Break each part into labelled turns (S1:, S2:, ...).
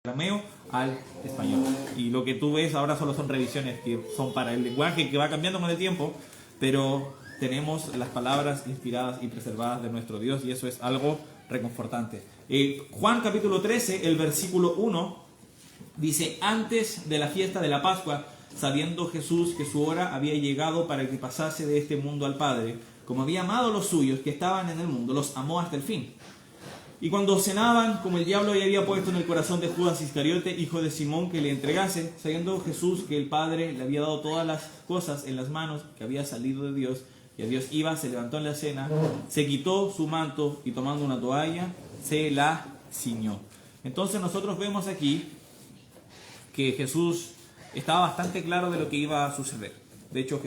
S1: arameo al español. Y lo que tú ves ahora solo son revisiones que son para el lenguaje que va cambiando con el tiempo, pero tenemos las palabras inspiradas y preservadas de nuestro Dios y eso es algo reconfortante. Juan capítulo 13, el versículo 1 dice: antes de la fiesta de la Pascua, sabiendo Jesús que su hora había llegado para que pasase de este mundo al Padre, como había amado a los suyos que estaban en el mundo, los amó hasta el fin. Y cuando cenaban, como el diablo ya había puesto en el corazón de Judas Iscariote, hijo de Simón, que le entregase, sabiendo Jesús que el Padre le había dado todas las cosas en las manos, que había salido de Dios, y a Dios iba, se levantó en la cena, se quitó su manto y tomando una toalla, se la ciñó. Entonces nosotros vemos aquí que Jesús estaba bastante claro de lo que iba a suceder. De hecho,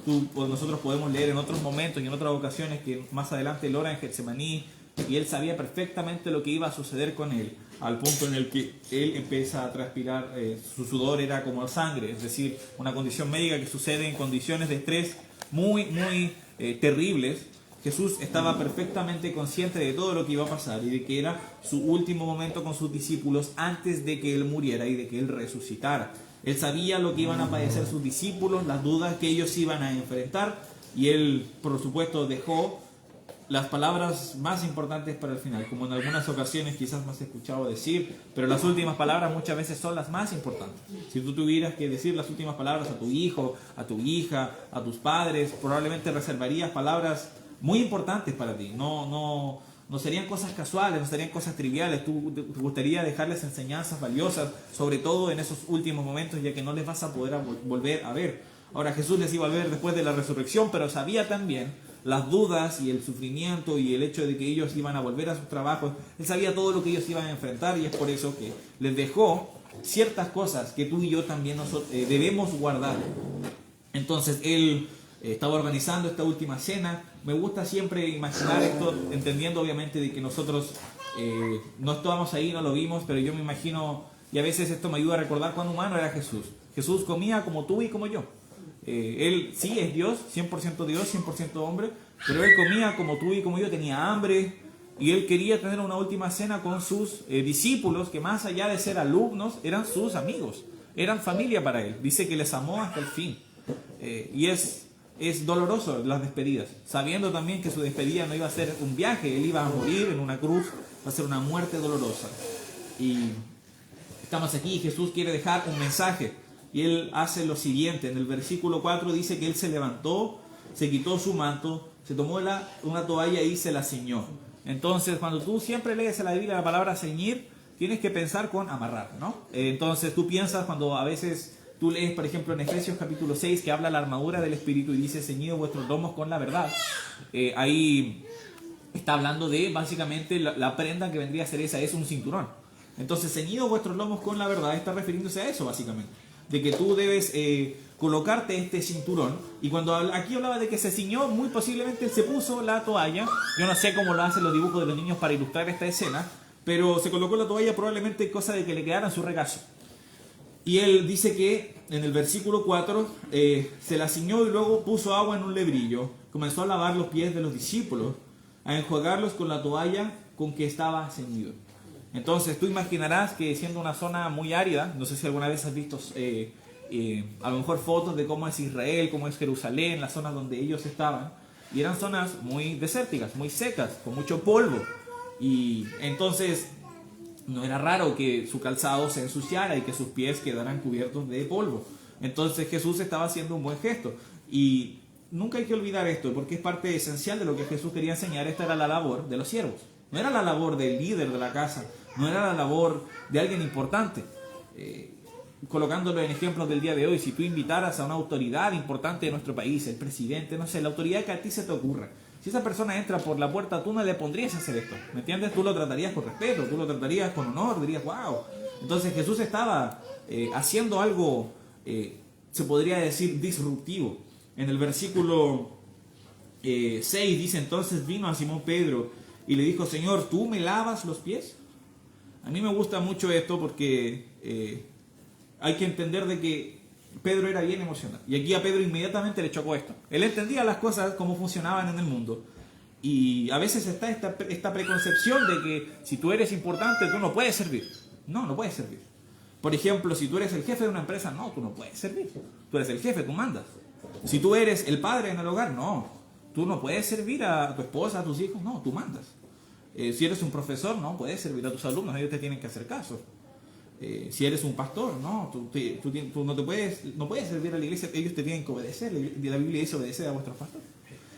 S1: nosotros podemos leer en otros momentos y en otras ocasiones que más adelante él ora en Getsemaní, y él sabía perfectamente lo que iba a suceder con él, al punto en el que él empieza a transpirar, su sudor era como sangre, es decir, una condición médica que sucede en condiciones de estrés muy terribles. Jesús estaba perfectamente consciente de todo lo que iba a pasar y de que era su último momento con sus discípulos antes de que él muriera y de que él resucitara. Él sabía lo que iban a padecer sus discípulos, las dudas que ellos iban a enfrentar, y él, por supuesto, dejó las palabras más importantes para el final, como en algunas ocasiones quizás me has escuchado decir, pero las últimas palabras muchas veces son las más importantes. Si tú tuvieras que decir las últimas palabras a tu hijo, a tu hija, a tus padres, probablemente reservarías palabras muy importantes para ti. No serían cosas casuales, no serían cosas triviales. Te gustaría dejarles enseñanzas valiosas, sobre todo en esos últimos momentos, ya que no les vas a poder volver a ver. Ahora, Jesús les iba a ver después de la resurrección, pero sabía también las dudas y el sufrimiento y el hecho de que ellos iban a volver a sus trabajos. Él sabía todo lo que ellos iban a enfrentar, y es por eso que les dejó ciertas cosas que tú y yo también debemos guardar. Entonces él estaba organizando esta última cena. Me gusta siempre imaginar esto, entendiendo obviamente de que nosotros no estábamos ahí, no lo vimos, pero yo me imagino, y a veces esto me ayuda a recordar cuán humano era Jesús. Jesús comía como tú y como yo. Él sí es Dios, 100% Dios, 100% hombre, pero él comía como tú y como yo, tenía hambre, y él quería tener una última cena con sus discípulos, que más allá de ser alumnos, eran sus amigos, eran familia para él. Dice que les amó hasta el fin. Y es doloroso las despedidas, sabiendo también que su despedida no iba a ser un viaje, él iba a morir en una cruz, va a ser una muerte dolorosa. Y estamos aquí y Jesús quiere dejar un mensaje. Y él hace lo siguiente. En el versículo 4 dice que él se levantó, se quitó su manto, se tomó una toalla y se la ciñó. Entonces, cuando tú siempre lees en la Biblia la palabra ceñir, tienes que pensar con amarrar, ¿no? Entonces tú piensas cuando a veces tú lees, por ejemplo, en Efesios capítulo 6, que habla la armadura del Espíritu y dice: ceñidos vuestros lomos con la verdad. Ahí está hablando de, básicamente, la prenda que vendría a ser esa, es un cinturón. Entonces, ceñidos vuestros lomos con la verdad, está refiriéndose a eso, básicamente, de que tú debes colocarte este cinturón. Y cuando aquí hablaba de que se ciñó, muy posiblemente él se puso la toalla. Yo no sé cómo lo hacen los dibujos de los niños para ilustrar esta escena, pero se colocó la toalla probablemente cosa de que le quedara en su regazo. Y él dice que en el versículo 4 se la ciñó y luego puso agua en un lebrillo, comenzó a lavar los pies de los discípulos, a enjuagarlos con la toalla con que estaba ceñido. Entonces tú imaginarás que, siendo una zona muy árida, no sé si alguna vez has visto a lo mejor fotos de cómo es Israel, cómo es Jerusalén, las zonas donde ellos estaban, y eran zonas muy desérticas, muy secas, con mucho polvo, y entonces no era raro que su calzado se ensuciara y que sus pies quedaran cubiertos de polvo. Entonces Jesús estaba haciendo un buen gesto, y nunca hay que olvidar esto, porque es parte esencial de lo que Jesús quería enseñar. Esta era la labor de los siervos, no era la labor del líder de la casa, no era la labor de alguien importante. Colocándolo en ejemplos del día de hoy, si tú invitaras a una autoridad importante de nuestro país, el presidente, no sé, la autoridad que a ti se te ocurra, si esa persona entra por la puerta, tú no le pondrías a hacer esto, ¿me entiendes? Tú lo tratarías con respeto, tú lo tratarías con honor, dirías, wow. Entonces Jesús estaba haciendo algo, se podría decir, disruptivo. En el versículo 6 dice: entonces vino a Simón Pedro y le dijo: Señor, ¿tú me lavas los pies? A mí me gusta mucho esto porque hay que entender de que Pedro era bien emocional. Y aquí a Pedro inmediatamente le chocó esto. Él entendía las cosas, cómo funcionaban en el mundo. Y a veces está esta preconcepción de que si tú eres importante, tú no puedes servir. No, no puedes servir. Por ejemplo, si tú eres el jefe de una empresa, no, tú no puedes servir. Tú eres el jefe, tú mandas. Si tú eres el padre en el hogar, no, tú no puedes servir a tu esposa, a tus hijos, no, tú mandas. Si eres un profesor, no puedes servir a tus alumnos, ellos te tienen que hacer caso. Si eres un pastor, no, tú no puedes servir a la iglesia, ellos te tienen que obedecer. La Biblia dice obedecer a vuestros pastores.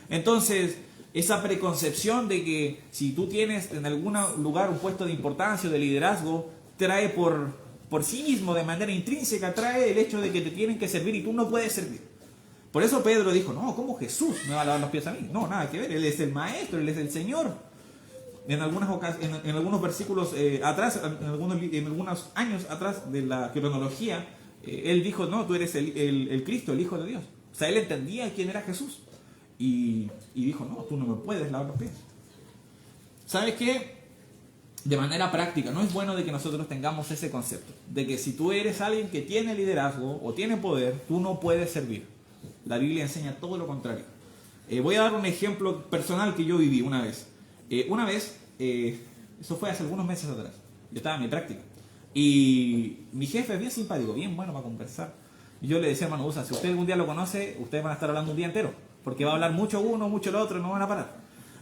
S1: Entonces, esa preconcepción de que si tú tienes en algún lugar un puesto de importancia o de liderazgo, trae por sí mismo, de manera intrínseca, trae el hecho de que te tienen que servir y tú no puedes servir. Por eso Pedro dijo, no, ¿cómo Jesús me va a lavar los pies a mí? No, nada que ver, Él es el Maestro, Él es el Señor. En algunos versículos atrás, en algunos años atrás de la cronología, Él dijo, no, tú eres el Cristo, el Hijo de Dios. O sea, Él entendía quién era Jesús. Y dijo, no, tú no me puedes lavar los pies. ¿Sabes qué? De manera práctica, no es bueno de que nosotros tengamos ese concepto, de que si tú eres alguien que tiene liderazgo o tiene poder, tú no puedes servir. La Biblia enseña todo lo contrario. Voy a dar un ejemplo personal que yo viví una vez. Eso fue hace algunos meses atrás, yo estaba en mi práctica, y mi jefe es bien simpático, bien bueno para conversar. Y yo le decía, hermano Usa, si usted algún día lo conoce, ustedes van a estar hablando un día entero, porque va a hablar mucho uno, mucho el otro, no van a parar.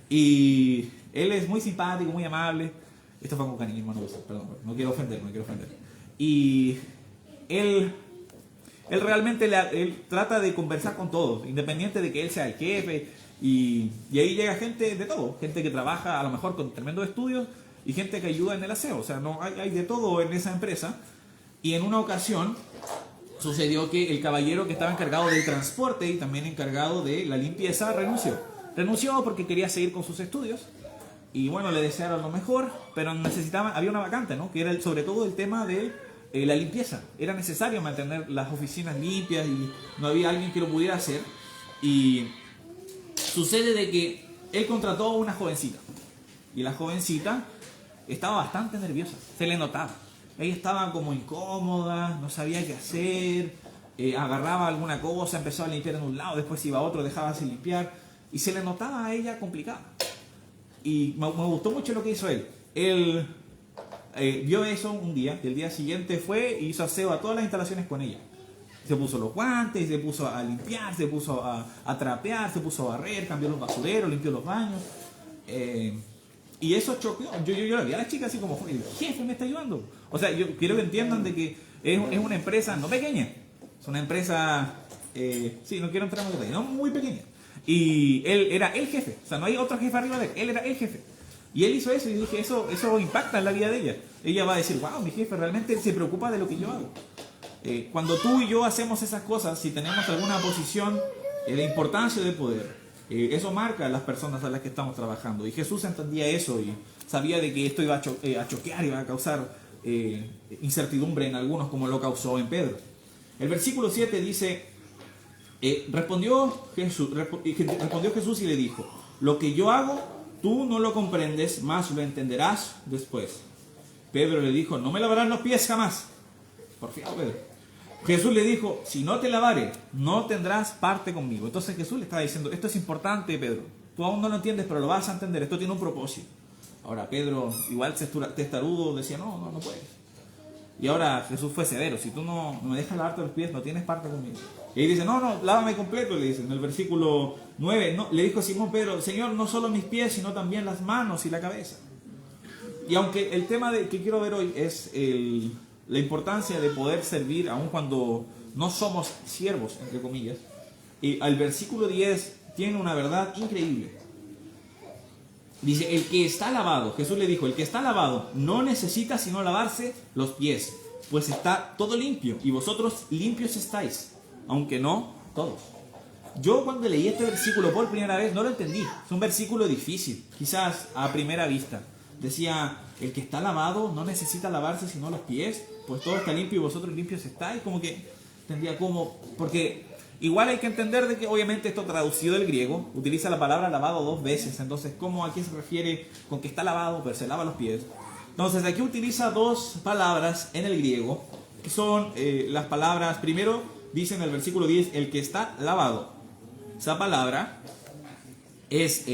S1: Y él es muy simpático, muy amable. Esto fue con cariño, hermano Usa, perdón, no quiero ofender. Y él realmente él trata de conversar con todos, independiente de que él sea el jefe. Y ahí llega gente de todo, gente que trabaja a lo mejor con tremendos estudios y gente que ayuda en el aseo. O sea, no hay de todo en esa empresa. Y en una ocasión sucedió que el caballero que estaba encargado del transporte y también encargado de la limpieza renunció porque quería seguir con sus estudios. Y bueno, le desearon lo mejor, pero había una vacante, ¿no? Que era sobre todo el tema de la limpieza. Era necesario mantener las oficinas limpias y no había alguien que lo pudiera hacer. Y sucede de que él contrató a una jovencita. Y la jovencita estaba bastante nerviosa, se le notaba. Ella estaba como incómoda, no sabía qué hacer, agarraba alguna cosa, empezó a limpiar en un lado, después iba a otro, dejaba sin limpiar. Y se le notaba a ella complicada. Y me gustó mucho lo que hizo él. Él vio eso un día, y el día siguiente fue y hizo aseo a todas las instalaciones con ella. Se puso los guantes, se puso a limpiar, se puso a trapear, se puso a barrer, cambió los basureros, limpió los baños. Y eso choqueó. Yo la vi a la chica así como, el jefe me está ayudando. O sea, yo quiero que entiendan de que es una empresa no pequeña. Es una empresa, sí, no quiero entrar en detalle, no muy pequeña. Y él era el jefe. O sea, no hay otro jefe arriba de él. Él era el jefe. Y él hizo eso y dije, eso impacta en la vida de ella. Ella va a decir, wow, mi jefe realmente se preocupa de lo que yo hago. Cuando tú y yo hacemos esas cosas, si tenemos alguna posición de importancia de poder, eso marca a las personas a las que estamos trabajando. Y Jesús entendía eso y sabía de que esto iba a choquear, iba a causar incertidumbre en algunos, como lo causó en Pedro. El versículo 7 dice, respondió Jesús y le dijo, lo que yo hago, tú no lo comprendes, mas lo entenderás después. Pedro le dijo, no me lavarás los pies jamás. Por fin, Pedro. Jesús le dijo, si no te lavare, no tendrás parte conmigo. Entonces Jesús le estaba diciendo, esto es importante, Pedro. Tú aún no lo entiendes, pero lo vas a entender. Esto tiene un propósito. Ahora Pedro, igual testarudo, decía, no puedes. Y ahora Jesús fue severo. Si tú no me dejas lavarte los pies, no tienes parte conmigo. Y él dice, no, lávame completo, le dice. En el versículo 9, le dijo Simón Pedro, Señor, no solo mis pies, sino también las manos y la cabeza. Y aunque el tema que quiero ver hoy es la importancia de poder servir aun cuando no somos siervos, entre comillas, al versículo 10 tiene una verdad increíble. Dice, el que está lavado, Jesús le dijo, el que está lavado no necesita sino lavarse los pies, pues está todo limpio, y vosotros limpios estáis, aunque no todos. Yo cuando leí este versículo por primera vez no lo entendí. Es un versículo difícil, quizás a primera vista. Decía, el que está lavado no necesita lavarse sino los pies, pues todo está limpio y vosotros limpios estáis. Como que tendría como... Porque igual hay que entender de que obviamente esto traducido del griego utiliza la palabra lavado 2 veces. Entonces, ¿cómo a qué se refiere con que está lavado pero se lava los pies? Entonces, aquí utiliza 2 palabras en el griego, que son las palabras, primero dice en el versículo 10, el que está lavado. Esa palabra es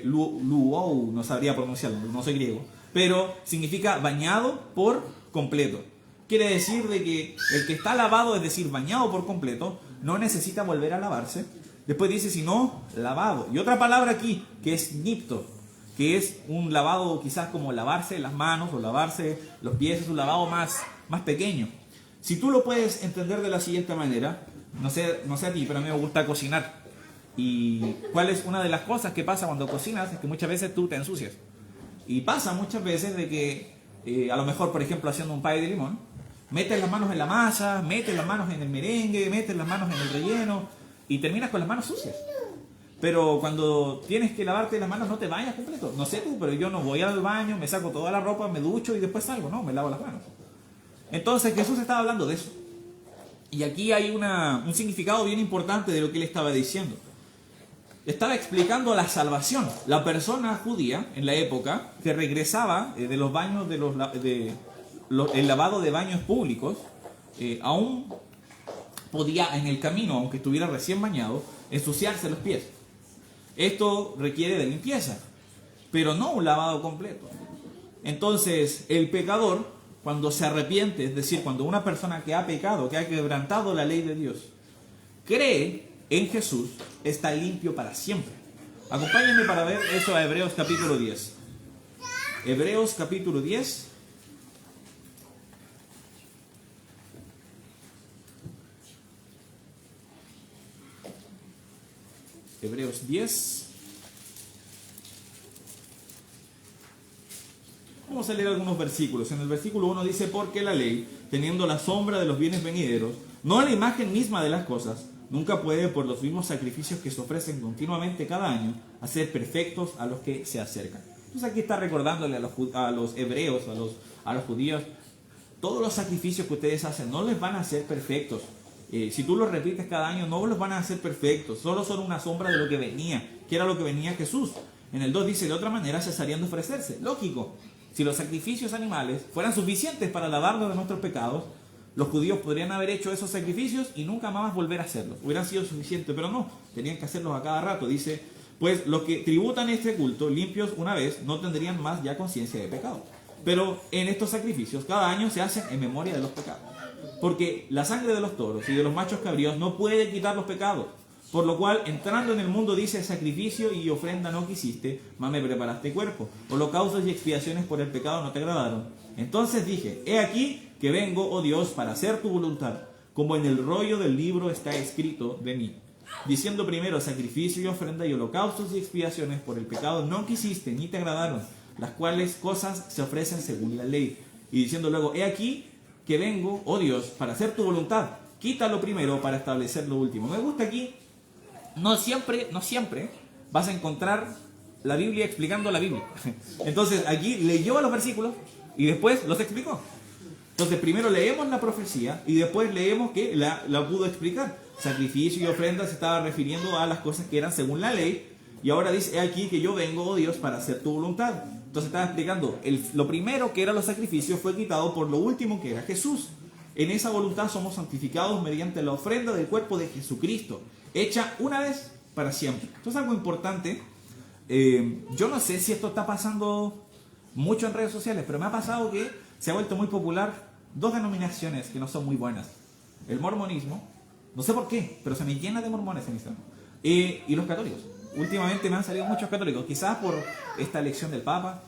S1: luou, no sabría pronunciarlo, no soy griego, pero significa bañado por completo. Quiere decir de que el que está lavado, es decir, bañado por completo, no necesita volver a lavarse. Después dice, sino lavado. Y otra palabra aquí, que es nipto, que es un lavado quizás como lavarse las manos o lavarse los pies, es un lavado más pequeño. Si tú lo puedes entender de la siguiente manera, no sé a ti, pero a mí me gusta cocinar. Y cuál es una de las cosas que pasa cuando cocinas, es que muchas veces tú te ensucias. Y pasa muchas veces de que, a lo mejor, por ejemplo, haciendo un pay de limón, metes las manos en la masa, metes las manos en el merengue, metes las manos en el relleno y terminas con las manos sucias. Pero cuando tienes que lavarte las manos no te bañas completo. No sé tú, pero yo no voy al baño, me saco toda la ropa, me ducho y después salgo. No, me lavo las manos. Entonces Jesús estaba hablando de eso. Y aquí hay un significado bien importante de lo que él estaba diciendo. Estaba explicando la salvación. La persona judía en la época que regresaba de los baños, el lavado de baños públicos, aún podía en el camino, aunque estuviera recién bañado, ensuciarse los pies. Esto requiere de limpieza, pero no un lavado completo. Entonces, el pecador, cuando se arrepiente, es decir, cuando una persona que ha pecado, que ha quebrantado la ley de Dios, cree en Jesús, está limpio para siempre. Acompáñenme para ver eso a Hebreos capítulo 10. Hebreos capítulo 10. Hebreos 10. Vamos a leer algunos versículos. En el versículo 1 dice, porque la ley, teniendo la sombra de los bienes venideros, no la imagen misma de las cosas, nunca puede, por los mismos sacrificios que se ofrecen continuamente cada año, hacer perfectos a los que se acercan. Entonces aquí está recordándole a los hebreos, a los judíos, todos los sacrificios que ustedes hacen no les van a hacer perfectos. Si tú los repites cada año, no los van a hacer perfectos, solo son una sombra de lo que venía, que era lo que venía Jesús. En el 2 dice, de otra manera cesarían de ofrecerse. Lógico, si los sacrificios animales fueran suficientes para lavarnos de nuestros pecados, los judíos podrían haber hecho esos sacrificios y nunca más volver a hacerlos. Hubieran sido suficientes, pero no, tenían que hacerlos a cada rato. Dice, pues los que tributan este culto, limpios una vez, no tendrían más ya conciencia de pecado. Pero en estos sacrificios, cada año se hacen en memoria de los pecados. Porque la sangre de los toros y de los machos cabríos no puede quitar los pecados. Por lo cual, entrando en el mundo, dice, sacrificio y ofrenda no quisiste, mas me preparaste cuerpo. Holocaustos y expiaciones por el pecado no te agradaron. Entonces dije, he aquí que vengo, oh Dios, para hacer tu voluntad, como en el rollo del libro está escrito de mí. Diciendo primero, sacrificio y ofrenda y holocaustos y expiaciones por el pecado no quisiste, ni te agradaron, las cuales cosas se ofrecen según la ley. Y diciendo luego, he aquí que vengo, oh Dios, para hacer tu voluntad. Quítalo primero para establecer lo último. Me gusta aquí, no siempre vas a encontrar la Biblia explicando la Biblia. Entonces aquí leyó los versículos y después los explicó. Entonces primero leemos la profecía y después leemos que la pudo explicar. Sacrificio y ofrenda se estaba refiriendo a las cosas que eran según la ley. Y ahora dice, he aquí que yo vengo, oh Dios, para hacer tu voluntad. Entonces estaba explicando, lo primero que eran los sacrificios fue quitado por lo último que era Jesús. En esa voluntad somos santificados mediante la ofrenda del cuerpo de Jesucristo, hecha una vez para siempre. Esto es algo importante. Yo no sé si esto está pasando mucho en redes sociales, pero me ha pasado que se ha vuelto muy popular dos denominaciones que no son muy buenas. El mormonismo, no sé por qué, pero se me llena de mormones en Instagram. Y los católicos. Últimamente me han salido muchos católicos, quizás por esta elección del Papa.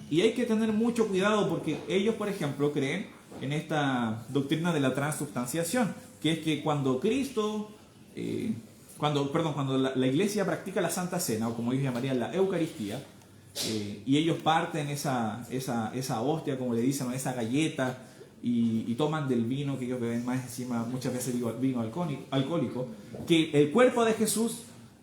S1: Y hay que tener mucho cuidado porque ellos, por ejemplo, creen en esta doctrina de la transubstanciación, que es que cuando Cristo, cuando la iglesia practica la Santa Cena, o como ellos llamarían la Eucaristía, y ellos parten esa hostia, como le dicen, esa galleta, y toman del vino que ellos beben más encima, muchas veces vino alcohólico, que el cuerpo de Jesús,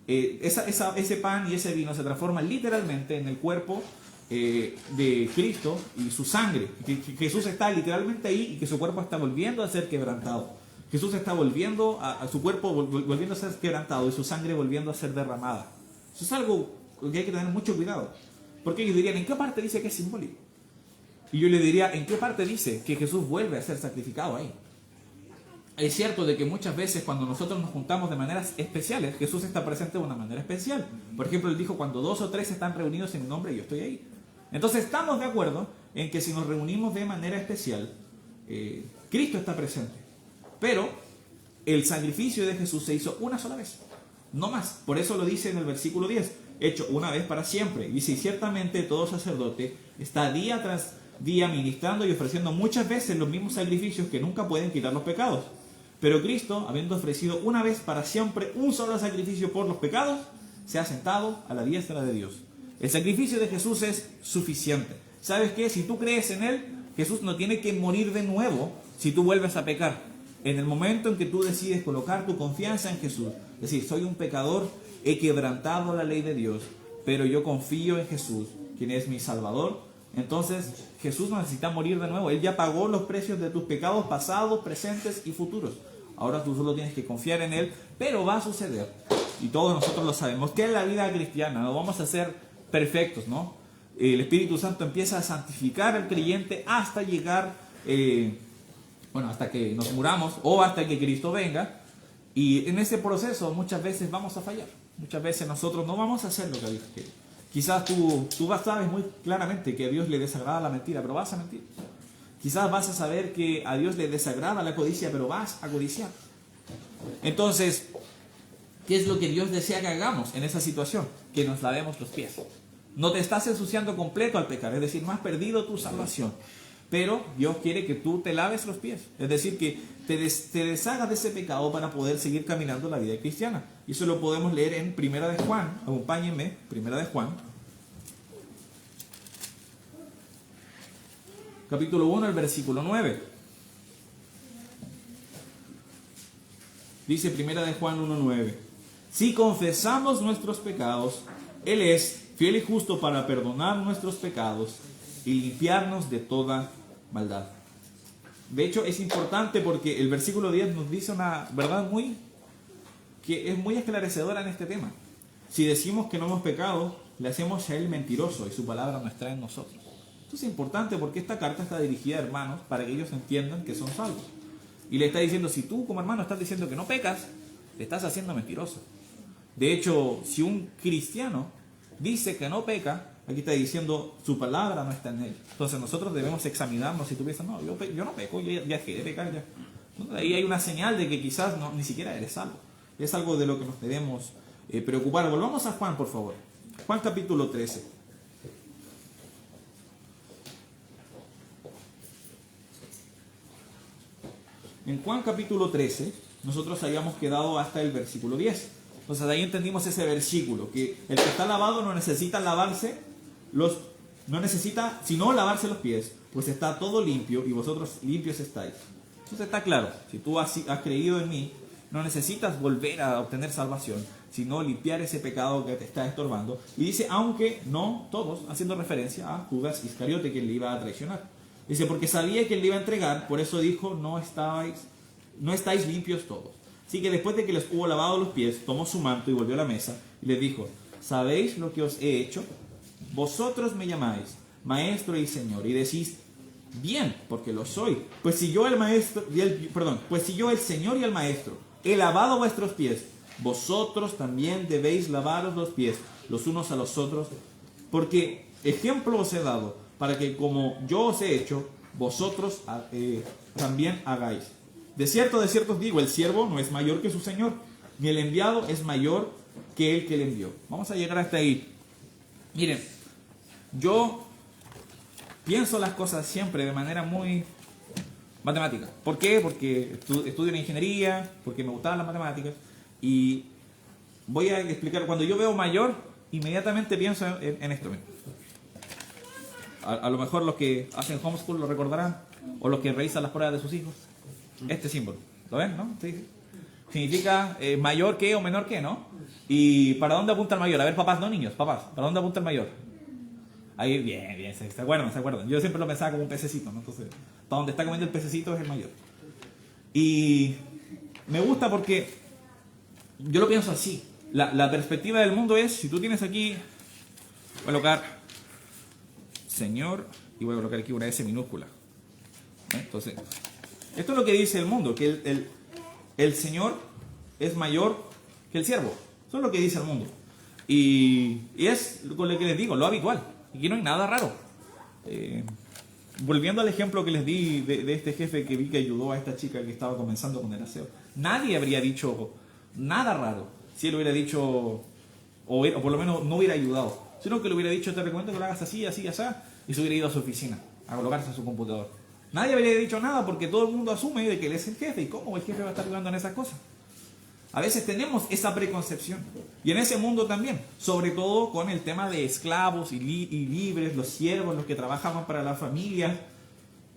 S1: ese pan y ese vino se transforman literalmente en el cuerpo de Cristo y su sangre, que Jesús está literalmente ahí y que su cuerpo está volviendo a ser quebrantado. Jesús está volviendo a su cuerpo volviendo a ser quebrantado y su sangre volviendo a ser derramada. Eso es algo que hay que tener mucho cuidado, porque ellos dirían, ¿en qué parte dice que es simbólico? Y yo le diría, ¿en qué parte dice que Jesús vuelve a ser sacrificado ahí? Es cierto de que muchas veces cuando nosotros nos juntamos de maneras especiales, Jesús está presente de una manera especial. Por ejemplo, Él dijo, cuando 2 o 3 están reunidos en mi nombre, yo estoy ahí. Entonces estamos de acuerdo en que si nos reunimos de manera especial, Cristo está presente. Pero el sacrificio de Jesús se hizo una sola vez, no más. Por eso lo dice en el versículo 10, hecho una vez para siempre. Dice, y ciertamente todo sacerdote está día tras día ministrando y ofreciendo muchas veces los mismos sacrificios que nunca pueden quitar los pecados. Pero Cristo, habiendo ofrecido una vez para siempre un solo sacrificio por los pecados, se ha sentado a la diestra de Dios. El sacrificio de Jesús es suficiente. ¿Sabes qué? Si tú crees en Él, Jesús no tiene que morir de nuevo si tú vuelves a pecar. En el momento en que tú decides colocar tu confianza en Jesús, es decir, soy un pecador, he quebrantado la ley de Dios, pero yo confío en Jesús, quien es mi Salvador, entonces Jesús no necesita morir de nuevo. Él ya pagó los precios de tus pecados pasados, presentes y futuros. Ahora tú solo tienes que confiar en Él, pero va a suceder, y todos nosotros lo sabemos, que en la vida cristiana no vamos a ser perfectos, ¿no? El Espíritu Santo empieza a santificar al creyente hasta llegar, hasta que nos muramos o hasta que Cristo venga. Y en ese proceso muchas veces vamos a fallar. Muchas veces nosotros no vamos a hacer lo que Dios quiere. Quizás tú sabes muy claramente que a Dios le desagrada la mentira, pero vas a mentir. Quizás vas a saber que a Dios le desagrada la codicia, pero vas a codiciar. Entonces, ¿qué es lo que Dios desea que hagamos en esa situación? Que nos lavemos los pies. No te estás ensuciando completo al pecar, es decir, no has perdido tu salvación. Pero Dios quiere que tú te laves los pies, es decir, que te deshagas de ese pecado para poder seguir caminando la vida cristiana. Y eso lo podemos leer en Primera de Juan. Acompáñenme, Primera de Juan, capítulo 1, el versículo 9. Dice Primera de Juan 1:9: si confesamos nuestros pecados, Él es fiel y justo para perdonar nuestros pecados y limpiarnos de toda maldad. De hecho, es importante porque el versículo 10 nos dice una verdad que es muy esclarecedora en este tema. Si decimos que no hemos pecado, le hacemos a Él mentiroso y su palabra no está en nosotros. Esto es importante porque esta carta está dirigida a hermanos para que ellos entiendan que son salvos. Y le está diciendo, si tú como hermano estás diciendo que no pecas, te estás haciendo mentiroso. De hecho, si un cristiano dice que no peca, aquí está diciendo, su palabra no está en él. Entonces nosotros debemos examinarnos. Si tú piensas, no, yo no peco, yo ya dejé de pecar ya. Entonces, ahí hay una señal de que quizás ni siquiera eres salvo. Es algo de lo que nos debemos preocupar. Volvamos a Juan, por favor. Juan capítulo 13. En Juan capítulo 13, nosotros habíamos quedado hasta el versículo 10. Entonces de ahí entendimos ese versículo, que el que está lavado no necesita sino lavarse los pies, pues está todo limpio y vosotros limpios estáis. Entonces está claro, si tú has creído en mí, no necesitas volver a obtener salvación, sino limpiar ese pecado que te está estorbando. Y dice, aunque no todos, haciendo referencia a Judas Iscariote, que le iba a traicionar. Dice, porque sabía que le iba a entregar, por eso dijo, no estáis limpios todos. Así que después de que les hubo lavado los pies, tomó su manto y volvió a la mesa y les dijo, ¿sabéis lo que os he hecho? Vosotros me llamáis maestro y señor y decís, bien, porque lo soy. Pues si yo el señor y el maestro he lavado vuestros pies, vosotros también debéis lavaros los pies los unos a los otros, porque ejemplo os he dado, para que como yo os he hecho, vosotros también hagáis. De cierto os digo, el siervo no es mayor que su señor, ni el enviado es mayor que el que le envió. Vamos a llegar hasta ahí. Miren, yo pienso las cosas siempre de manera muy matemática. ¿Por qué? Porque estudio en ingeniería, porque me gustaban las matemáticas. Y voy a explicar, cuando yo veo mayor, inmediatamente pienso en esto. A lo mejor los que hacen homeschool lo recordarán, o los que revisan las pruebas de sus hijos. Este símbolo, ¿lo ven? ¿No? Sí. Significa mayor que o menor que, ¿no? ¿Y para dónde apunta el mayor? A ver, papás, no niños, papás, ¿para dónde apunta el mayor? Ahí, bien, se acuerdan. Yo siempre lo pensaba como un pececito, ¿no? Entonces, para donde está comiendo el pececito es el mayor. Y me gusta porque yo lo pienso así. La perspectiva del mundo es, si tú tienes aquí, voy a colocar Señor y voy a colocar aquí una S minúscula. Entonces, esto es lo que dice el mundo, que el Señor es mayor que el siervo. Eso es lo que dice el mundo. Y es con lo que les digo, lo habitual. Aquí no hay nada raro. Volviendo al ejemplo que les di de este jefe que vi que ayudó a esta chica que estaba comenzando con el aseo, nadie habría dicho nada raro si él hubiera dicho, o por lo menos no hubiera ayudado, sino que le hubiera dicho, te recomiendo que lo hagas así, así, así, y se hubiera ido a su oficina a colocarse a su computador. Nadie habría dicho nada porque todo el mundo asume de que él es el jefe y cómo el jefe va a estar ayudando en esas cosas. A veces tenemos esa preconcepción. Y en ese mundo también, sobre todo con el tema de esclavos y libres, los siervos, los que trabajaban para la familia.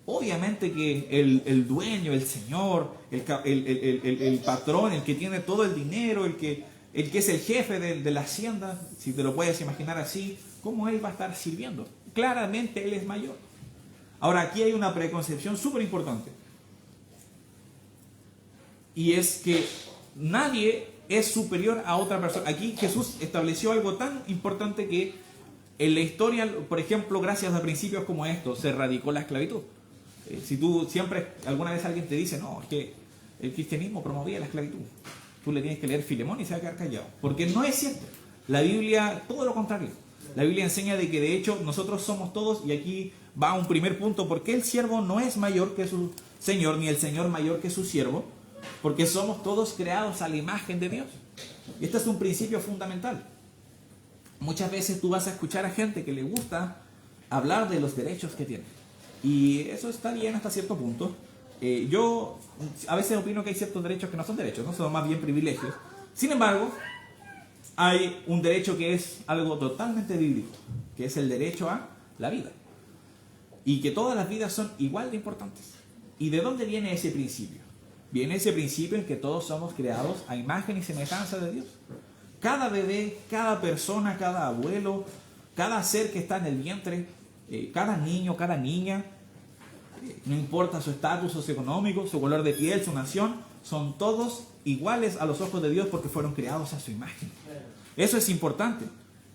S1: Obviamente que el dueño, el señor, el patrón, el que tiene todo el dinero, el que es el jefe de la hacienda, si te lo puedes imaginar así, ¿cómo él va a estar sirviendo? Claramente él es mayor. Ahora, aquí hay una preconcepción súper importante. Y es que nadie es superior a otra persona. Aquí Jesús estableció algo tan importante que en la historia, por ejemplo, gracias a principios como estos, se erradicó la esclavitud. Si tú siempre, alguna vez alguien te dice, no, es que el cristianismo promovía la esclavitud, tú le tienes que leer Filemón y se va a quedar callado. Porque no es cierto. La Biblia, todo lo contrario. La Biblia enseña de que de hecho nosotros somos todos, y aquí va un primer punto, porque el siervo no es mayor que su señor, ni el señor mayor que su siervo, porque somos todos creados a la imagen de Dios. Y este es un principio fundamental. Muchas veces tú vas a escuchar a gente que le gusta hablar de los derechos que tiene. Y eso está bien hasta cierto punto. Yo a veces opino que hay ciertos derechos que no son derechos, no son más bien privilegios. Sin embargo, hay un derecho que es algo totalmente bíblico, que es el derecho a la vida. Y que todas las vidas son igual de importantes. ¿Y de dónde viene ese principio? Viene ese principio en que todos somos creados a imagen y semejanza de Dios. Cada bebé, cada persona, cada abuelo, cada ser que está en el vientre, cada niño, cada niña, no importa su estatus socioeconómico, su color de piel, su nación, son todos iguales a los ojos de Dios porque fueron creados a su imagen. Eso es importante.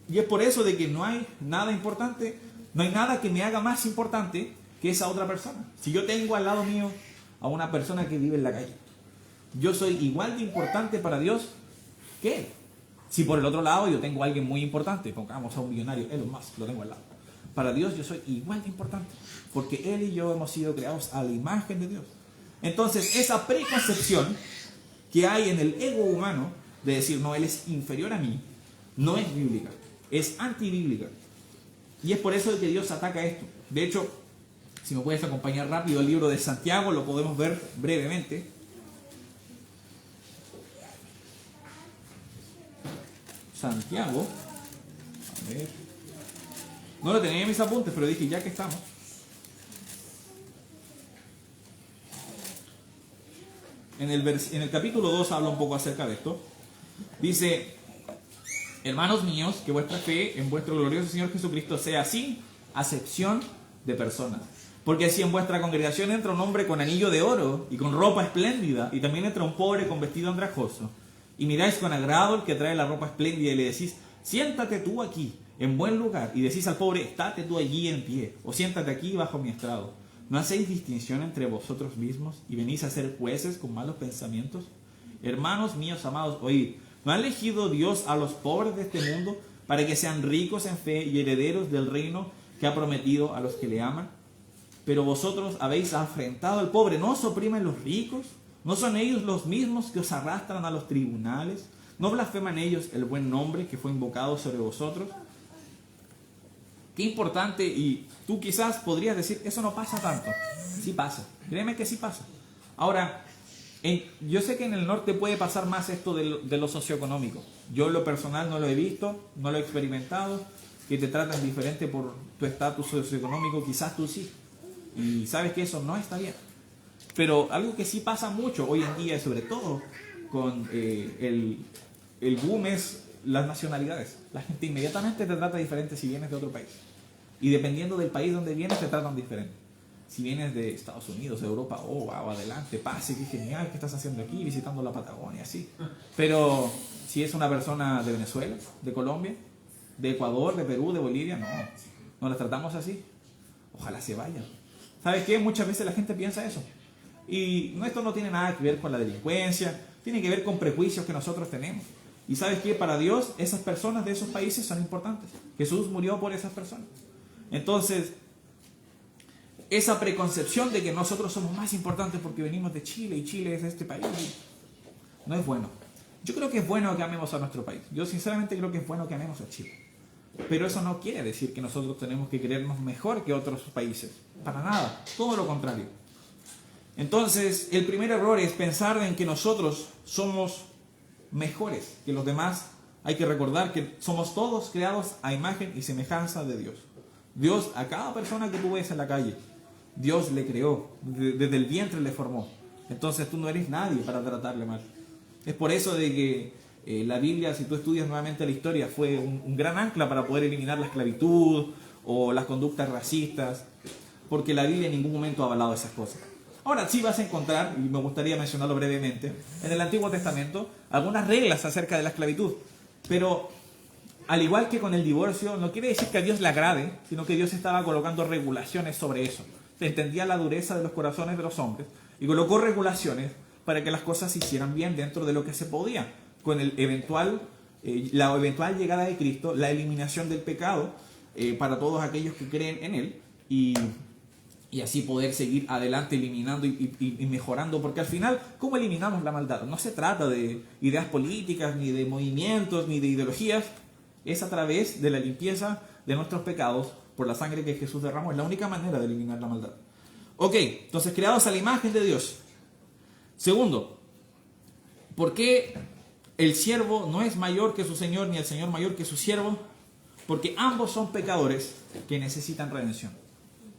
S1: Y es por eso de que no hay nada importante, no hay nada que me haga más importante que esa otra persona. Si yo tengo al lado mío a una persona que vive en la calle, yo soy igual de importante para Dios que él. Si por el otro lado yo tengo a alguien muy importante, pongamos a un millonario, Elon Musk, lo tengo al lado. Para Dios yo soy igual de importante, porque él y yo hemos sido creados a la imagen de Dios. Entonces, esa preconcepción que hay en el ego humano de decir, no, él es inferior a mí, no es bíblica, es antibíblica. Y es por eso que Dios ataca esto. De hecho, si me puedes acompañar rápido al libro de Santiago, lo podemos ver brevemente. Santiago, a ver, no lo tenía en mis apuntes, pero dije ya que estamos. En el capítulo 2 habla un poco acerca de esto. Dice, hermanos míos, que vuestra fe en vuestro glorioso Señor Jesucristo sea sin acepción de personas. Porque si en vuestra congregación entra un hombre con anillo de oro y con ropa espléndida, y también entra un pobre con vestido andrajoso, y miráis con agrado el que trae la ropa espléndida y le decís, siéntate tú aquí, en buen lugar, y decís al pobre, estate tú allí en pie, o siéntate aquí bajo mi estrado, ¿no hacéis distinción entre vosotros mismos y venís a ser jueces con malos pensamientos? Hermanos míos amados, oíd, ¿no ha elegido Dios a los pobres de este mundo para que sean ricos en fe y herederos del reino que ha prometido a los que le aman? Pero vosotros habéis afrentado al pobre. ¿No os oprimen los ricos? ¿No son ellos los mismos que os arrastran a los tribunales? ¿No blasfeman ellos el buen nombre que fue invocado sobre vosotros? Qué importante, y tú quizás podrías decir, eso no pasa tanto. Sí pasa, créeme que sí pasa. Ahora, yo sé que en el norte puede pasar más esto de lo socioeconómico. Yo en lo personal no lo he visto, no lo he experimentado, que te tratan diferente por tu estatus socioeconómico, quizás tú sí. Y sabes que eso no está bien. Pero algo que sí pasa mucho hoy en día, sobre todo con el boom, es las nacionalidades. La gente inmediatamente te trata diferente si vienes de otro país. Y dependiendo del país donde vienes, te tratan diferente. Si vienes de Estados Unidos, de Europa, oh, wow, adelante, pase, qué genial, ¿qué estás haciendo aquí? Visitando la Patagonia, así. Pero si es una persona de Venezuela, de Colombia, de Ecuador, de Perú, de Bolivia, no las tratamos así. Ojalá se vayan. ¿Sabes qué? Muchas veces la gente piensa eso. Y esto no tiene nada que ver con la delincuencia, tiene que ver con prejuicios que nosotros tenemos. Y ¿sabes qué? Para Dios, esas personas de esos países son importantes. Jesús murió por esas personas. Entonces, esa preconcepción de que nosotros somos más importantes porque venimos de Chile y Chile es este país. No es bueno. Yo creo que es bueno que amemos a nuestro país. Yo sinceramente creo que es bueno que amemos a Chile. Pero eso no quiere decir que nosotros tenemos que creernos mejor que otros países. Para nada. Todo lo contrario. Entonces, el primer error es pensar en que nosotros somos mejores que los demás. Hay que recordar que somos todos creados a imagen y semejanza de Dios. Dios, a cada persona que tú ves en la calle, Dios le creó, desde el vientre le formó. Entonces tú no eres nadie para tratarle mal. Es por eso de que la Biblia, si tú estudias nuevamente la historia, fue un gran ancla para poder eliminar la esclavitud o las conductas racistas, porque la Biblia en ningún momento ha avalado esas cosas. Ahora sí vas a encontrar, y me gustaría mencionarlo brevemente, en el Antiguo Testamento algunas reglas acerca de la esclavitud, pero al igual que con el divorcio, no quiere decir que a Dios le agrade, sino que Dios estaba colocando regulaciones sobre eso. Se entendía la dureza de los corazones de los hombres y colocó regulaciones para que las cosas se hicieran bien dentro de lo que se podía, con la eventual llegada de Cristo, la eliminación del pecado para todos aquellos que creen en Él y así poder seguir adelante eliminando y mejorando, porque al final, ¿cómo eliminamos la maldad? No se trata de ideas políticas, ni de movimientos, ni de ideologías, es a través de la limpieza de nuestros pecados por la sangre que Jesús derramó. Es la única manera de eliminar la maldad. Ok, entonces creados a la imagen de Dios. Segundo, ¿por qué el siervo no es mayor que su señor, ni el señor mayor que su siervo? Porque ambos son pecadores que necesitan redención.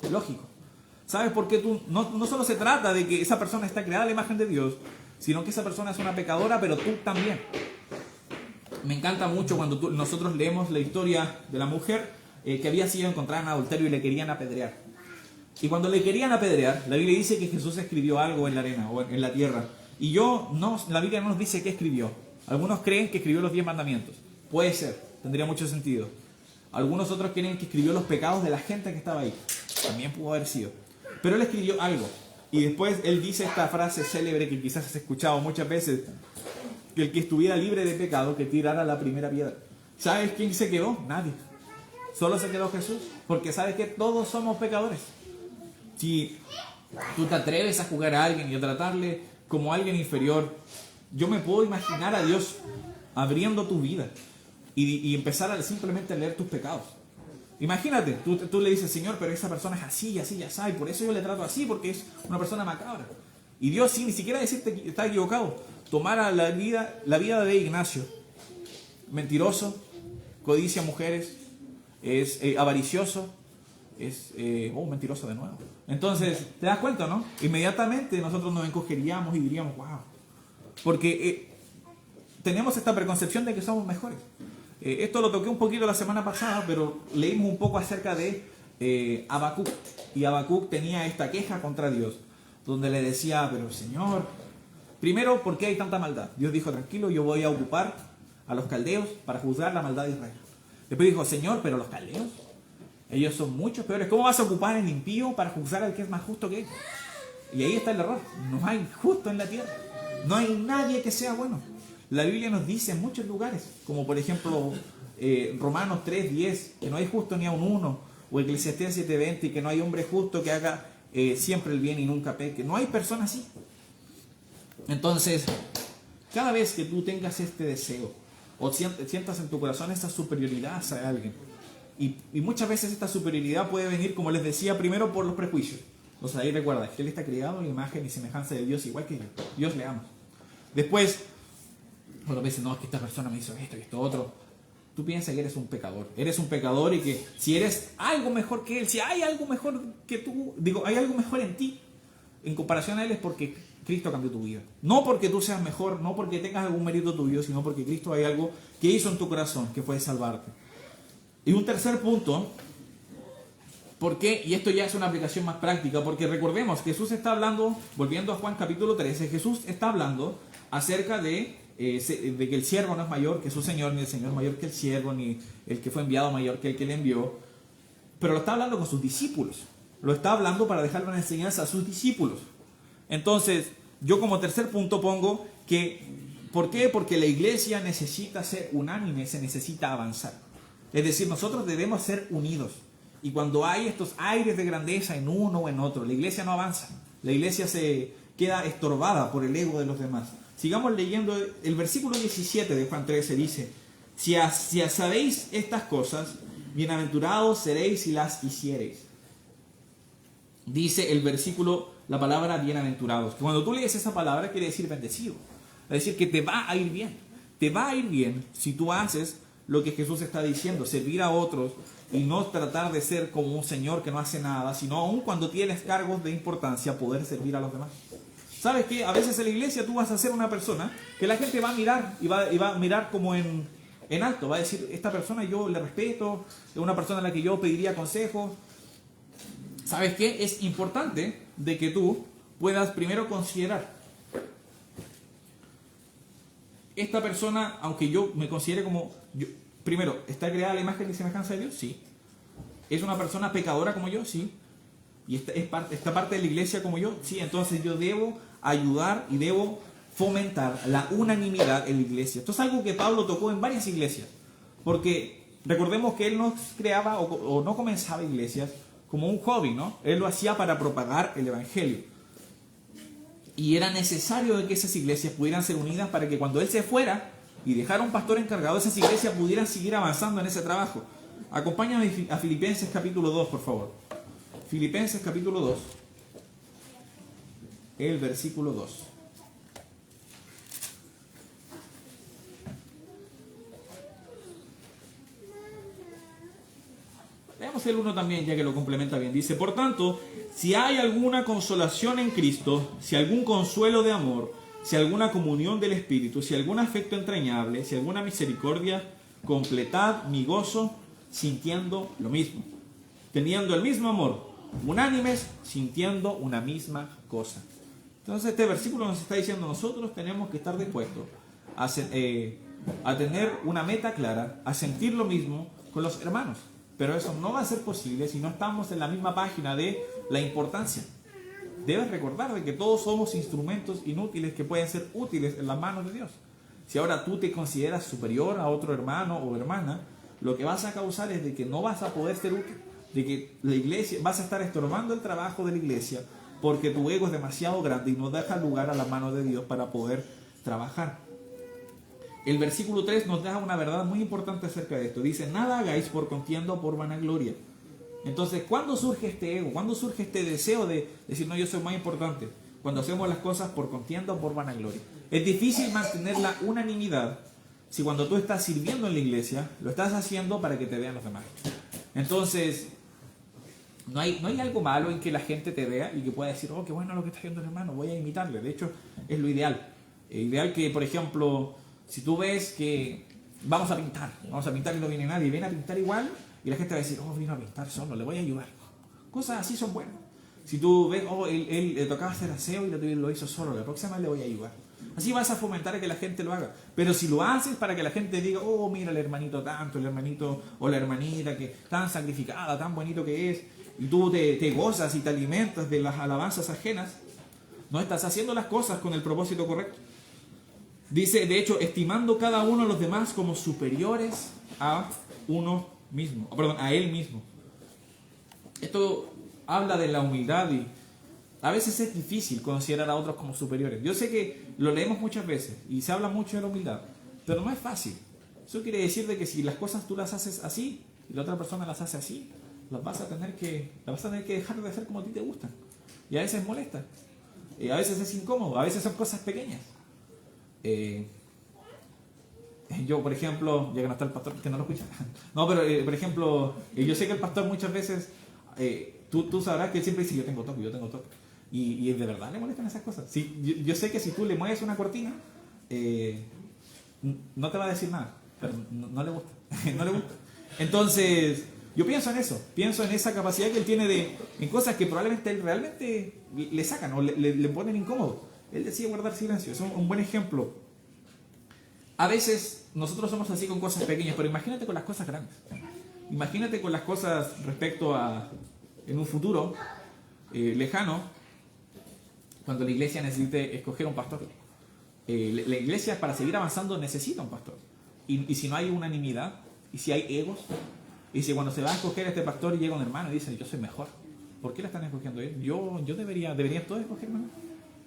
S1: Es lógico. ¿Sabes por qué tú? No solo se trata de que esa persona está creada a la imagen de Dios, sino que esa persona es una pecadora, pero tú también. Me encanta mucho cuando nosotros leemos la historia de la mujer que había sido encontrada en adulterio y le querían apedrear. Y cuando le querían apedrear, la Biblia dice que Jesús escribió algo en la arena o en la tierra. Y la Biblia no nos dice qué escribió. Algunos creen que escribió los 10 mandamientos. Puede ser, tendría mucho sentido. Algunos otros creen que escribió los pecados de la gente que estaba ahí. También pudo haber sido. Pero él escribió algo. Y después él dice esta frase célebre que quizás has escuchado muchas veces, que el que estuviera libre de pecado, que tirara la primera piedra. ¿Sabes quién se quedó? Nadie. Solo se quedó Jesús. Porque sabes que todos somos pecadores. Si tú te atreves a jugar a alguien y a tratarle como alguien inferior, yo me puedo imaginar a Dios abriendo tu vida y empezar a simplemente a leer tus pecados. Imagínate, tú le dices, Señor, pero esa persona es así, así, ya sabe, por eso yo le trato así, porque es una persona macabra. Y Dios, sin ni siquiera decirte que está equivocado, tomara la vida de Ignacio, mentiroso, codicia mujeres, es avaricioso, es mentiroso de nuevo. Entonces, ¿te das cuenta, no? Inmediatamente nosotros nos encogeríamos y diríamos, wow, porque tenemos esta preconcepción de que somos mejores. Esto lo toqué un poquito la semana pasada, pero leímos un poco acerca de Habacuc. Y Habacuc tenía esta queja contra Dios, donde le decía, pero Señor, primero, ¿por qué hay tanta maldad? Dios dijo, tranquilo, yo voy a ocupar a los caldeos para juzgar la maldad de Israel. Después dijo, Señor, pero los caldeos, ellos son muchos peores. ¿Cómo vas a ocupar el impío para juzgar al que es más justo que ellos? Y ahí está el error. No hay justo en la tierra. No hay nadie que sea bueno. La Biblia nos dice en muchos lugares, como por ejemplo Romanos 3:10, que no hay justo ni a un uno, o Eclesiastés 7:20, que no hay hombre justo que haga siempre el bien y nunca peque. No hay persona así. Entonces, cada vez que tú tengas este deseo, o sientas en tu corazón esta superioridad hacia alguien, y muchas veces esta superioridad puede venir, como les decía, primero por los prejuicios. Entonces ahí recuerda que Él está creado en imagen y semejanza de Dios, igual que yo. Dios le ama. Después, cuando veces, no, es que esta persona me hizo esto y esto otro, tú piensas que eres un pecador. Eres un pecador y que si eres algo mejor que Él, si hay algo mejor que tú, hay algo mejor en ti, en comparación a Él, es porque Cristo cambió tu vida. No porque tú seas mejor, no porque tengas algún mérito tuyo, sino porque Cristo hay algo que hizo en tu corazón, que fue salvarte. Y un tercer punto, ¿por qué? Y esto ya es una aplicación más práctica, porque recordemos, Jesús está hablando, volviendo a Juan capítulo 13, Jesús está hablando acerca de que el siervo no es mayor que su señor, ni el señor mayor que el siervo, ni el que fue enviado mayor que el que le envió, pero lo está hablando con sus discípulos, lo está hablando para dejarle una enseñanza a sus discípulos. Entonces, yo como tercer punto pongo que, ¿por qué? Porque la iglesia necesita ser unánime, se necesita avanzar. Es decir, nosotros debemos ser unidos. Y cuando hay estos aires de grandeza en uno o en otro, la iglesia no avanza. La iglesia se queda estorbada por el ego de los demás. Sigamos leyendo el versículo 17 de Juan 13, dice: si sabéis estas cosas, bienaventurados seréis si las hiciereis. Dice el versículo, la palabra bienaventurados. Que cuando tú lees esa palabra quiere decir bendecido. Es decir, que te va a ir bien. Te va a ir bien si tú haces lo que Jesús está diciendo, servir a otros y no tratar de ser como un señor que no hace nada, sino aun cuando tienes cargos de importancia, poder servir a los demás. ¿Sabes qué? A veces en la iglesia tú vas a ser una persona que la gente va a mirar y va a mirar como en alto. Va a decir, esta persona yo le respeto, es una persona a la que yo pediría consejos. ¿Sabes qué? Es importante de que tú puedas primero considerar: esta persona, aunque yo me considere como... primero, ¿está creada a la imagen y semejanza de Dios? Sí. ¿Es una persona pecadora como yo? Sí. ¿Y está parte de la iglesia como yo? Sí. Entonces yo debo ayudar y debo fomentar la unanimidad en la iglesia. Esto es algo que Pablo tocó en varias iglesias. Porque recordemos que él no creaba o no comenzaba iglesias como un hobby, ¿no? Él lo hacía para propagar el evangelio. Y era necesario de que esas iglesias pudieran ser unidas para que cuando él se fuera y dejara un pastor encargado, esas iglesias pudieran seguir avanzando en ese trabajo. Acompáñame a Filipenses capítulo 2, por favor. Filipenses capítulo 2, el versículo 2. Veamos el 1 también, ya que lo complementa bien. Dice: por tanto, si hay alguna consolación en Cristo, si algún consuelo de amor, si alguna comunión del Espíritu, si algún afecto entrañable, si alguna misericordia, completad mi gozo sintiendo lo mismo, teniendo el mismo amor, unánimes, sintiendo una misma cosa. Entonces este versículo nos está diciendo: nosotros tenemos que estar dispuestos a tener una meta clara, a sentir lo mismo con los hermanos. Pero eso no va a ser posible si no estamos en la misma página de la importancia. Debes recordar de que todos somos instrumentos inútiles que pueden ser útiles en las manos de Dios. Si ahora tú te consideras superior a otro hermano o hermana, lo que vas a causar es de que no vas a poder ser útil, de que la iglesia, vas a estar estorbando el trabajo de la iglesia porque tu ego es demasiado grande y no deja lugar a las manos de Dios para poder trabajar. El versículo 3 nos da una verdad muy importante acerca de esto. Dice: nada hagáis por contienda o por vanagloria. Entonces, ¿cuándo surge este ego? ¿Cuándo surge este deseo de decir, no, yo soy más importante? Cuando hacemos las cosas por contienda o por vanagloria. Es difícil mantener la unanimidad si cuando tú estás sirviendo en la iglesia, lo estás haciendo para que te vean los demás. Entonces, no hay algo malo en que la gente te vea y que pueda decir, oh, qué bueno lo que está haciendo el hermano, voy a imitarle. De hecho, es lo ideal. Es ideal que, por ejemplo, si tú ves que vamos a pintar y no viene nadie, viene a pintar igual, y la gente va a decir, oh, vino a pintar solo, le voy a ayudar. Cosas así son buenas. Si tú ves, oh, él le tocaba hacer aseo y lo hizo solo, la próxima vez le voy a ayudar. Así vas a fomentar a que la gente lo haga. Pero si lo haces para que la gente diga, oh, mira el hermanito tanto, el hermanito o la hermanita que tan sacrificada, tan bonito que es, y tú te gozas y te alimentas de las alabanzas ajenas, no estás haciendo las cosas con el propósito correcto. Dice, de hecho, estimando cada uno a los demás como superiores a uno mismo, a él mismo. Esto habla de la humildad y a veces es difícil considerar a otros como superiores. Yo sé que lo leemos muchas veces y se habla mucho de la humildad, pero no es fácil. Eso quiere decir de que si las cosas tú las haces así y la otra persona las hace así, las vas a tener que dejar de hacer como a ti te gustan. Y a veces molesta, a veces es incómodo, a veces son cosas pequeñas. Yo, por ejemplo, ya que no está el pastor, que no lo escucha. No, pero por ejemplo, yo sé que el pastor muchas veces, tú sabrás que él siempre dice, yo tengo toque. Y de verdad le molestan esas cosas. Sí, yo sé que si tú le mueves una cortina, no te va a decir nada, pero no le gusta. No le gusta. Entonces, yo pienso en eso, pienso en esa capacidad que él tiene en cosas que probablemente él realmente le sacan o le ponen incómodo. Él decide guardar silencio. Es un buen ejemplo. A veces nosotros somos así con cosas pequeñas, pero imagínate con las cosas grandes. Imagínate con las cosas respecto a, en un futuro lejano, cuando la iglesia necesite escoger un pastor. La iglesia, para seguir avanzando, necesita un pastor. Y si no hay unanimidad, y si hay egos, Y si cuando se va a escoger este pastor llega un hermano y dice, yo soy mejor, ¿por qué la están escogiendo él? Yo deberían todos escogerme.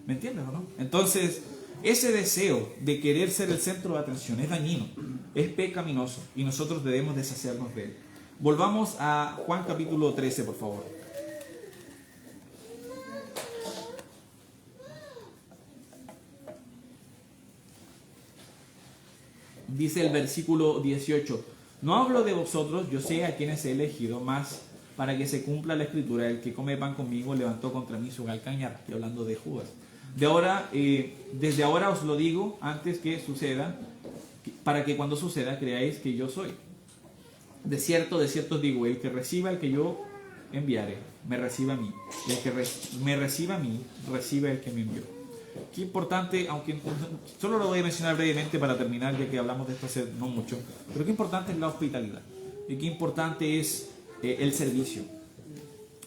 S1: ¿Me entiendes o no? Entonces, ese deseo de querer ser el centro de atención es dañino, es pecaminoso y nosotros debemos deshacernos de él. Volvamos a Juan capítulo 13, por favor. Dice el versículo 18, no hablo de vosotros, yo sé a quienes he elegido, más para que se cumpla la escritura, el que come pan conmigo levantó contra mí su calcañar. Estoy hablando de Judas. Desde ahora os lo digo antes que suceda, para que cuando suceda creáis que yo soy. De cierto os digo, el que reciba al que yo enviare, me reciba a mí. Y el que me reciba a mí, recibe al que me envió. Qué importante, aunque solo lo voy a mencionar brevemente para terminar, ya que hablamos de esto hace no mucho, pero qué importante es la hospitalidad y qué importante es el servicio.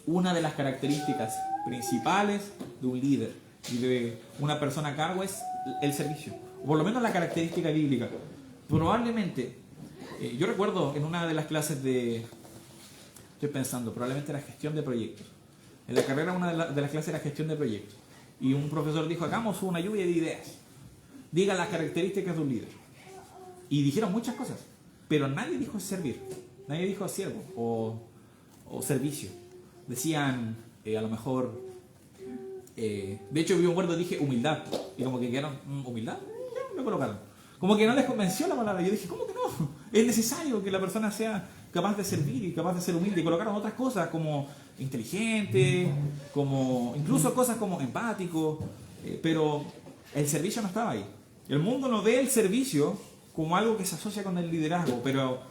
S1: Una de las características principales de un líder y de una persona a cargo es el servicio, o por lo menos la característica bíblica. Probablemente, yo recuerdo en una de las clases estoy pensando, probablemente la gestión de proyectos. En la carrera una de las clases era gestión de proyectos. Y un profesor dijo, hagamos una lluvia de ideas. Diga las características de un líder. Y dijeron muchas cosas, pero nadie dijo servir. Nadie dijo siervo o servicio. Decían, a lo mejor, de hecho vi un acuerdo, dije humildad. Y como que quedaron, ¿humildad? Ya, lo colocaron. Como que no les convenció la palabra. Yo dije, ¿cómo que no? Es necesario que la persona sea capaz de servir y capaz de ser humilde. Y colocaron otras cosas como inteligente, como incluso cosas como empático, pero el servicio no estaba ahí. El mundo no ve el servicio como algo que se asocia con el liderazgo, pero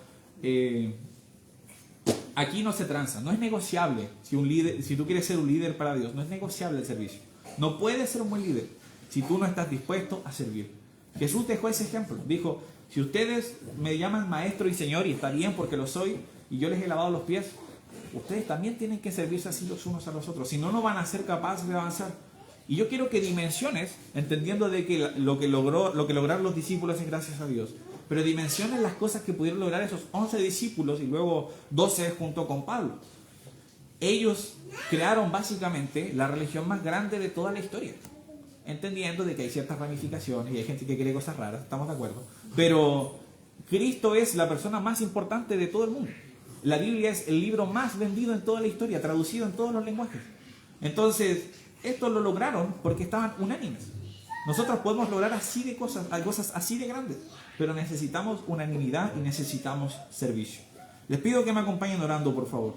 S1: aquí no se tranza, no es negociable. Si tú quieres ser un líder para Dios, no es negociable el servicio. No puedes ser un buen líder si tú no estás dispuesto a servir. Jesús dejó ese ejemplo, dijo, si ustedes me llaman maestro y señor, y está bien porque lo soy, y yo les he lavado los pies, ustedes también tienen que servirse así los unos a los otros, si no, no van a ser capaces de avanzar. Y yo quiero que dimensiones, entendiendo de que lo que lograron los discípulos es gracias a Dios, pero dimensiones las cosas que pudieron lograr esos 11 discípulos y luego 12 junto con Pablo. Ellos crearon básicamente la religión más grande de toda la historia, entendiendo de que hay ciertas ramificaciones y hay gente que cree cosas raras, estamos de acuerdo, pero Cristo es la persona más importante de todo el mundo. La Biblia es el libro más vendido en toda la historia, traducido en todos los lenguajes. Entonces, esto lo lograron porque estaban unánimes. Nosotros podemos lograr así de cosas así de grandes, pero necesitamos unanimidad y necesitamos servicio. Les pido que me acompañen orando, por favor.